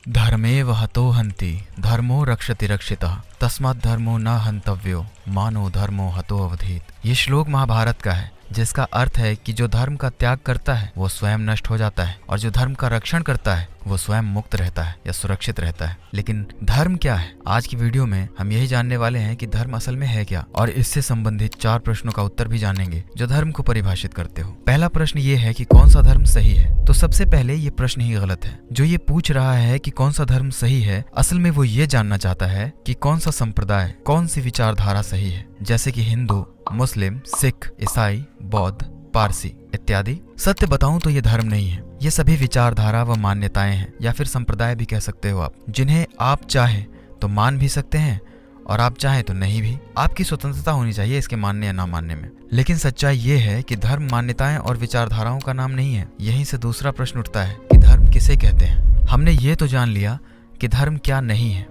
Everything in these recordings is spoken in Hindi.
धर्मेव हतो हन्ति धर्मो रक्षति रक्षितः तस्मात् धर्मो न हन्तव्यो मानो धर्मो हतो अवधीत। ये श्लोक महाभारत का है, जिसका अर्थ है कि जो धर्म का त्याग करता है वो स्वयं नष्ट हो जाता है और जो धर्म का रक्षण करता है वो स्वयं मुक्त रहता है या सुरक्षित रहता है। लेकिन धर्म क्या है? आज की वीडियो में हम यही जानने वाले हैं कि धर्म असल में है क्या, और इससे संबंधित 4 प्रश्नों का उत्तर भी जानेंगे जो धर्म को परिभाषित करते हो। पहला प्रश्न ये है कि कौन सा धर्म सही है? तो सबसे पहले ये प्रश्न ही गलत है। जो ये पूछ रहा है कि कौन सा धर्म सही है, असल में वो ये जानना चाहता है कि कौन सा संप्रदाय, कौन सी विचारधारा सही है, जैसे कि हिंदू, मुस्लिम, सिख, ईसाई, बौद्ध, पारसी इत्यादि। सत्य बताऊं तो ये धर्म नहीं है, ये सभी विचारधारा व मान्यताएं हैं, या फिर संप्रदाय भी कह सकते हो आप, जिन्हें आप चाहे तो मान भी सकते हैं और आप चाहे तो नहीं भी। आपकी स्वतंत्रता होनी चाहिए इसके मानने या ना मानने में। लेकिन सच्चाई ये है कि धर्म मान्यताएं और विचारधाराओं का नाम नहीं है। यहीं से दूसरा प्रश्न उठता है कि धर्म किसे कहते हैं। हमने ये तो जान लिया कि धर्म क्या नहीं है,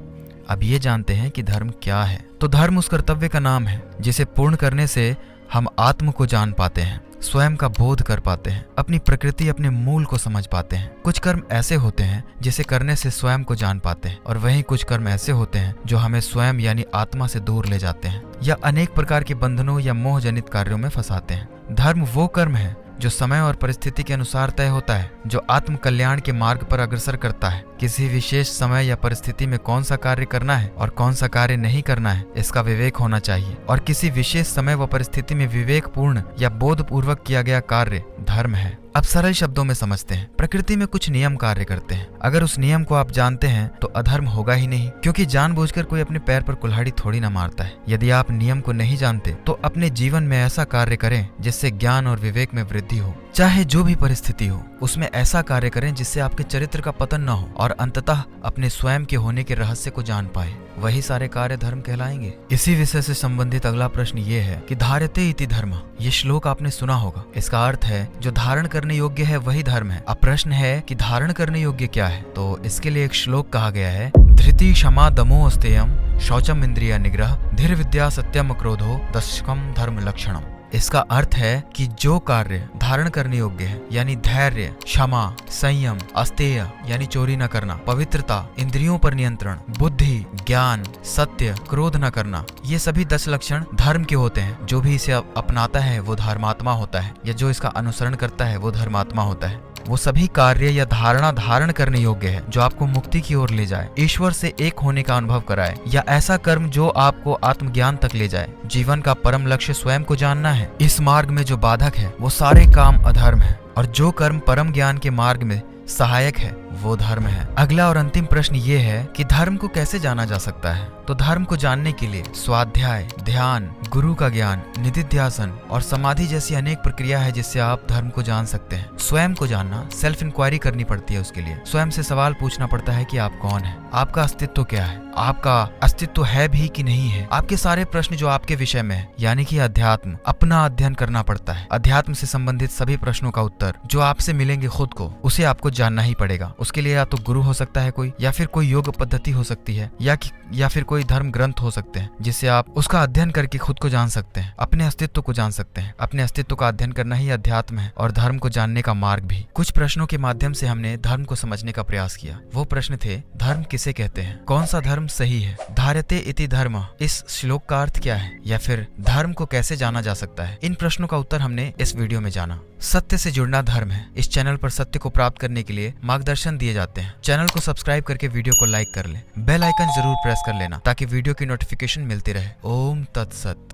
अब ये जानते हैं कि धर्म क्या है। तो धर्म उस कर्तव्य का नाम है जिसे पूर्ण करने से हम आत्म को जान पाते हैं, स्वयं का बोध कर पाते हैं, अपनी प्रकृति, अपने मूल को समझ पाते हैं। कुछ कर्म ऐसे होते हैं जिसे करने से स्वयं को जान पाते हैं, और वहीं कुछ कर्म ऐसे होते हैं जो हमें स्वयं यानी आत्मा से दूर ले जाते हैं या अनेक प्रकार के बंधनों या मोह जनित कार्यों में फंसाते हैं। धर्म वो कर्म है जो समय और परिस्थिति के अनुसार तय होता है, जो आत्म कल्याण के मार्ग पर अग्रसर करता है। किसी विशेष समय या परिस्थिति में कौन सा कार्य करना है और कौन सा कार्य नहीं करना है, इसका विवेक होना चाहिए, और किसी विशेष समय व परिस्थिति में विवेकपूर्ण या बोधपूर्वक किया गया कार्य धर्म है। अब सरल शब्दों में समझते हैं। प्रकृति में कुछ नियम कार्य करते हैं, अगर उस नियम को आप जानते हैं तो अधर्म होगा ही नहीं, क्योंकि जानबूझकर कोई अपने पैर पर कुल्हाड़ी थोड़ी ना मारता है। यदि आप नियम को नहीं जानते तो अपने जीवन में ऐसा कार्य करें जिससे ज्ञान और विवेक में वृद्धि हो। चाहे जो भी परिस्थिति हो, उसमें ऐसा कार्य करें जिससे आपके चरित्र का पतन न हो और अंततः अपने स्वयं के होने के रहस्य को जान पाए। वही सारे कार्य धर्म कहलाएंगे। इसी विषय से संबंधित अगला प्रश्न ये है कि धार्यते इति धर्म। ये श्लोक आपने सुना होगा। इसका अर्थ है जो धारण करने योग्य है वही धर्म है। अब प्रश्न है कि धारण करने योग्य क्या है? तो इसके लिए एक श्लोक कहा गया है, धृति क्षमा दमो अस्तेयम शौचम इंद्रिय निग्रह धीर विद्या सत्यम क्रोधो दशकम धर्म लक्षणम। इसका अर्थ है कि जो कार्य धारण करने योग्य है, यानी धैर्य, क्षमा, संयम, अस्तेय यानी चोरी न करना, पवित्रता, इंद्रियों पर नियंत्रण, बुद्धि, ज्ञान, सत्य, क्रोध न करना, ये सभी 10 लक्षण धर्म के होते हैं। जो भी इसे अपनाता है वो धर्मात्मा होता है, या जो इसका अनुसरण करता है वो धर्मात्मा होता है। वो सभी कार्य या धारणा धारण करने योग्य है जो आपको मुक्ति की ओर ले जाए, ईश्वर से एक होने का अनुभव कराए, या ऐसा कर्म जो आपको आत्मज्ञान तक ले जाए। जीवन का परम लक्ष्य स्वयं को जानना है। इस मार्ग में जो बाधक है वो सारे काम अधर्म है, और जो कर्म परम ज्ञान के मार्ग में सहायक है वो धर्म है। अगला और अंतिम प्रश्न ये है कि धर्म को कैसे जाना जा सकता है? तो धर्म को जानने के लिए स्वाध्याय, ध्यान, गुरु का ज्ञान, निधिध्यासन और समाधि जैसी अनेक प्रक्रिया है जिससे आप धर्म को जान सकते हैं। स्वयं को जानना, सेल्फ इंक्वायरी करनी पड़ती है। उसके लिए स्वयं से सवाल पूछना पड़ता है कि आप कौन है, आपका अस्तित्व क्या है, आपका अस्तित्व है भी कि नहीं है। आपके सारे प्रश्न जो आपके विषय में है, यानी कि अध्यात्म, अपना अध्ययन करना पड़ता है। अध्यात्म से संबंधित सभी प्रश्नों का उत्तर जो आपसे मिलेंगे खुद को, उसे आपको जानना ही पड़ेगा। उसके लिए या तो गुरु हो सकता है कोई, या फिर कोई योग पद्धति हो सकती है, या फिर कोई धर्म ग्रंथ हो सकते हैं जिससे आप उसका अध्ययन करके खुद को जान सकते हैं, अपने अस्तित्व को जान सकते हैं। अपने अस्तित्व का अध्ययन करना ही अध्यात्म है और धर्म को जानने का मार्ग भी। कुछ प्रश्नों के माध्यम से हमने धर्म को समझने का प्रयास किया। वो प्रश्न थे, धर्म किसे कहते हैं, कौन सा धर्म सही है, धार्यते इति धर्म, इस श्लोक का अर्थ क्या है, या फिर धर्म को कैसे जाना जा सकता है। इन प्रश्नों का उत्तर हमने इस वीडियो में जाना। सत्य से जुड़ना धर्म है। इस चैनल पर सत्य को प्राप्त करने के लिए मार्गदर्शन दिए जाते हैं। चैनल को सब्सक्राइब करके वीडियो को लाइक कर ले, बेल आइकन जरूर प्रेस कर लेना ताकि वीडियो की नोटिफिकेशन मिलती रहे। ओम तत्सत।